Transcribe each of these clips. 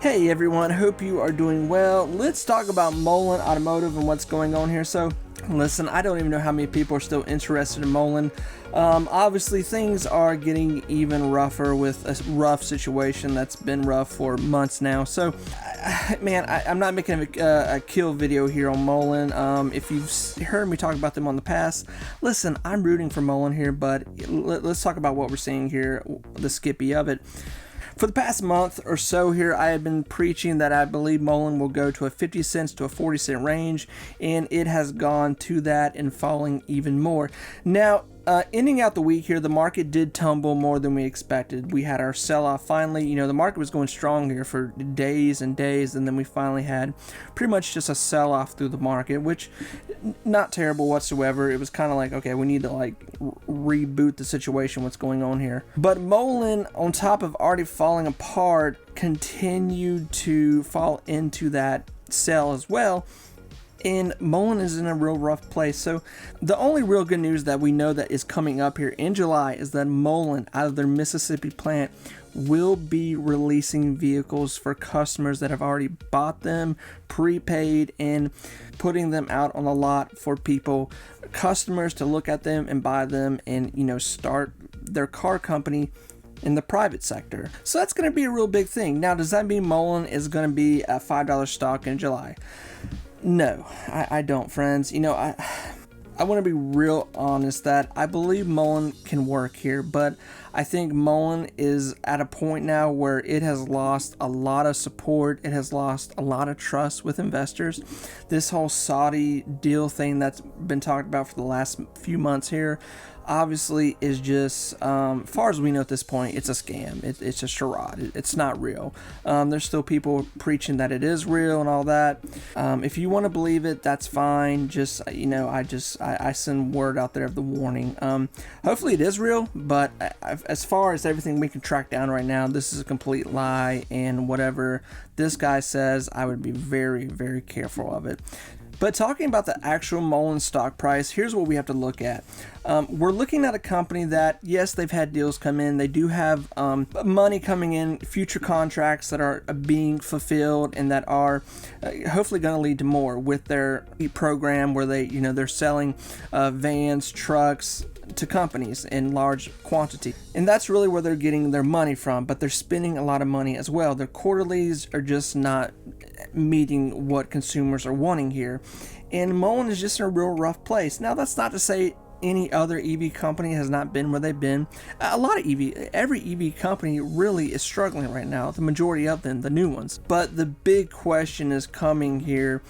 Hey everyone, hope you are doing well. Let's talk about Mullen Automotive and what's going on here. So listen, I don't even know how many people are still interested in Mullen. Obviously things are getting even rougher with a rough situation that's been rough for months now. So man, I'm not making a kill video here on Mullen. If you've heard me talk about them on the past, listen, I'm rooting for Mullen here, but let's talk about what we're seeing here, the Skippy of it. For the past month or so here, I have been preaching that I believe Mullen will go to a 50 cents to a 40 cent range, and it has gone to that and falling even more. Now, ending out the week here, the market did tumble more than we expected. We had our sell-off finally. The market was going strong here for days and days, and then we finally had pretty much just a sell-off through the market, which not terrible whatsoever. It was kind of like, okay, we need to reboot the situation, what's going on here. But Mullen, on top of already falling apart, continued to fall into that sell as well. And Mullen is in a real rough place. So the only real good news that we know that is coming up here in July is that Mullen, out of their Mississippi plant, will be releasing vehicles for customers that have already bought them, prepaid, and putting them out on the lot for customers to look at them and buy them and, start their car company in the private sector. So that's going to be a real big thing. Now, does that mean Mullen is going to be a $5 stock in July? No, I don't, friends. I want to be real honest that I believe Mullen can work here, but I think Mullen is at a point now where it has lost a lot of support. It has lost a lot of trust with investors. This whole Saudi deal thing that's been talked about for the last few months here obviously is just, far as we know at this point, it's a scam. It's a charade. It's not real. There's still people preaching that it is real and all that. If you want to believe it, that's fine. Just, I send word out there of the warning. Hopefully it is real, but as far as everything we can track down right now, this is a complete lie, and whatever this guy says, I would be very, very careful of it. But talking about the actual Mullen stock price, here's what we have to look at. We're looking at a company that, yes, they've had deals come in. They do have money coming in, future contracts that are being fulfilled and that are hopefully going to lead to more with their program where they're selling vans, trucks to companies in large quantity. And that's really where they're getting their money from, but they're spending a lot of money as well. Their quarterlies are just not meeting what consumers are wanting here. And Mullen is just in a real rough place. Now, that's not to say any other EV company has not been where they've been. Every EV company really is struggling right now, the majority of them, the new ones. But the big question is coming here.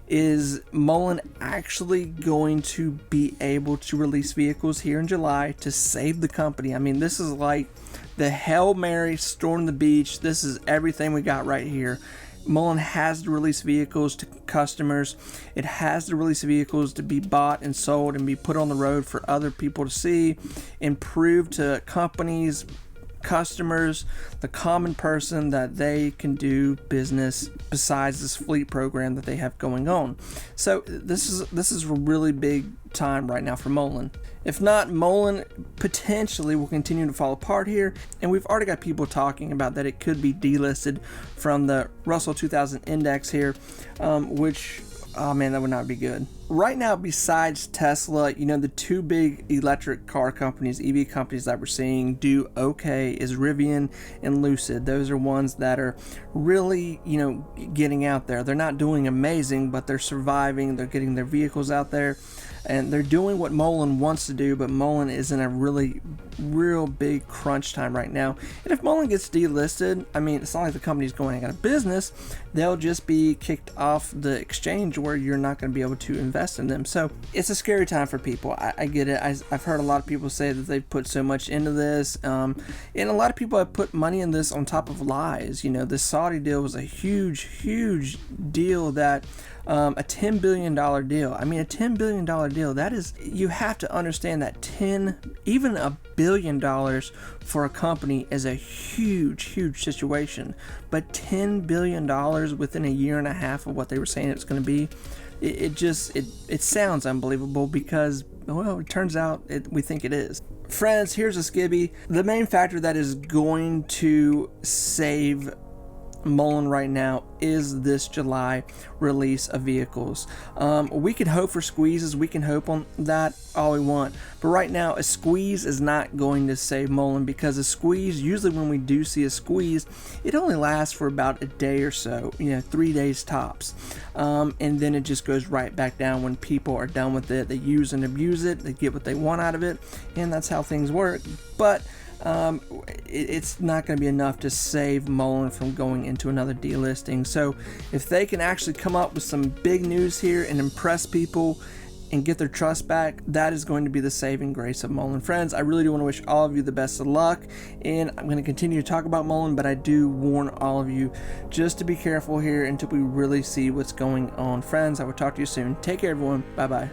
Is Mullen actually going to be able to release vehicles here in July to save the company? I mean, this is like the Hail Mary, storm the beach. This is everything we got right here. Mullen has to release vehicles to customers. It has to release vehicles to be bought and sold and be put on the road for other people to see and prove to companies, customers, the common person, that they can do business besides this fleet program that they have going on. So this is a really big time right now for Mullen. If not, Mullen potentially will continue to fall apart here, and we've already got people talking about that it could be delisted from the Russell 2000 index here, which, oh man, that would not be good. Right now, besides Tesla, the two big electric car companies, EV companies that we're seeing do okay is Rivian and Lucid. Those are ones that are really, getting out there. They're not doing amazing, but they're surviving. They're getting their vehicles out there, and they're doing what Mullen wants to do, but Mullen is in a real big crunch time right now. And if Mullen gets delisted, I mean, it's not like the company's going out of business. They'll just be kicked off the exchange where you're not going to be able to invest in them. So it's a scary time for people. I get it. I've heard a lot of people say that they've put so much into this, and a lot of people have put money in this on top of lies. This Saudi deal was a huge deal that a $10 billion deal. I mean, a $10 billion deal, that is, you have to understand that even $1 billion for a company is a huge situation. But $10 billion within a year and a half of what they were saying it's going to be, it sounds unbelievable because, well, it turns out we think it is. Friends, here's a skibby. The main factor that is going to save Mullen right now is this July release of vehicles. We can hope for squeezes, we can hope on that all we want, but right now a squeeze is not going to save Mullen, because a squeeze, usually when we do see a squeeze, it only lasts for about a day or so, 3 days tops, and then it just goes right back down when people are done with it. They use and abuse it, they get what they want out of it, and that's how things work. But it's not going to be enough to save Mullen from going into another delisting. So if they can actually come up with some big news here and impress people and get their trust back, that is going to be the saving grace of Mullen. Friends, I really do want to wish all of you the best of luck, and I'm going to continue to talk about Mullen, but I do warn all of you just to be careful here until we really see what's going on. Friends, I will talk to you soon. Take care, everyone. Bye-bye.